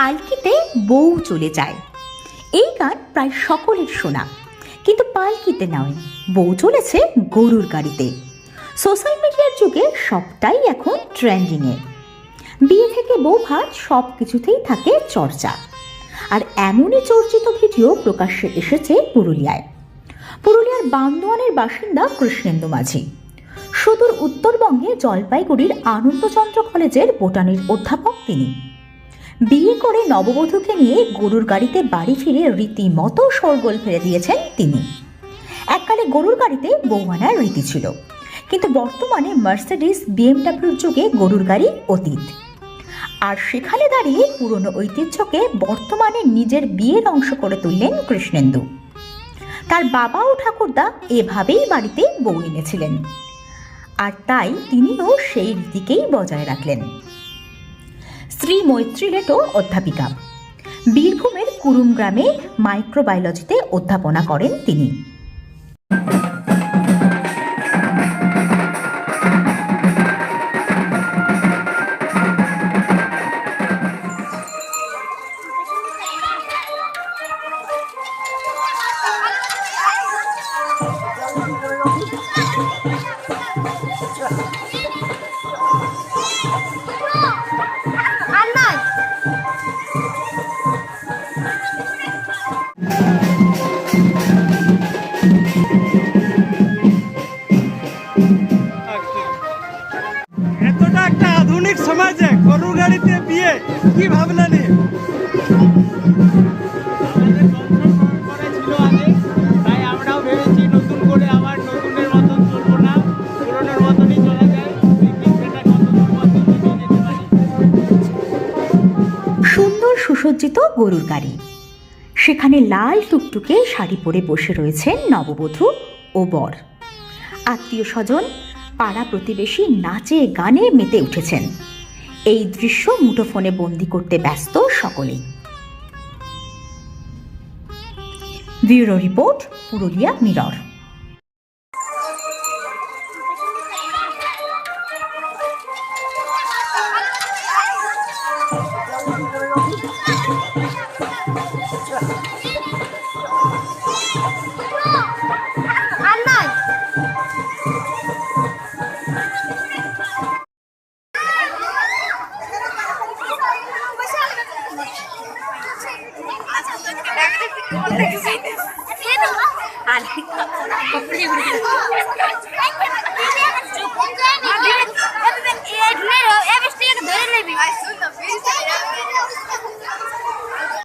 পালকিতে বউ চলে যায়। এই গান প্রায় সকলের শোনা, কিন্তু পালকিতে নয়, বউ চলেছে গরুর গাড়িতে। সোশ্যাল মিডিয়ার যুগে সবটাই এখন ট্রেন্ডিংয়ে। বিয়ে থেকে বউ ভাত সব কিছুতেই থাকে চর্চা। আর এমনই চর্চিত ভিডিও প্রকাশ্যে এসেছে পুরুলিয়ার বান্দোয়ানের বাসিন্দা কৃষ্ণেন্দু মাঝি। সুদূর উত্তরবঙ্গে জলপাইগুড়ির আনন্দচন্দ্র কলেজের বোটানির অধ্যাপক তিনি। বিয়ে করে নববধূকে নিয়ে গরুর গাড়িতে বাড়ি ফিরে রীতিমতো শোরগোল ফেলে দিয়েছেন তিনি। এককালে গরুর গাড়িতে বউ আনার রীতি ছিল, কিন্তু বর্তমানে মার্সিডিজ বিএমডব্লিউর যুগে গরুর গাড়ি অতীত। আর সেখানে দাঁড়িয়ে পুরনো ঐতিহ্যকে বর্তমানে নিজের বিয়ের অংশ করে তুললেন কৃষ্ণেন্দু। তার বাবা ও ঠাকুরদা এভাবেই বাড়িতে বউ এনেছিলেন, আর তাই তিনিও সেই রীতিকেই বজায় রাখলেন। শ্রী মৈত্রী লেটো অধ্যাপিকা। বীরভূমের কুরুম গ্রামে মাইক্রোবায়োলজিতে অধ্যাপনা করেন তিনি। এতটা একটা আধুনিক সমাজে গরুর গাড়িতে বিয়ে কি ভাবনা নিয়ে? তাই আমরাও ভেবেছি নতুন করে আবার নতুনের মতন চলবো না, পুরোনোর মতনই চলা যায়। সুন্দর সুসজ্জিত গরুর গাড়ি, সেখানে লাল টুকটুকে শাড়ি পরে বসে রয়েছেন নববধূ ও বর। আত্মীয় স্বজন, পাড়া প্রতিবেশী নাচে গানে মেতে উঠেছেন। এই দৃশ্য মুঠোফোনে বন্দি করতে ব্যস্ত সকলেই। Bureau report, Purulia mirror. Anak,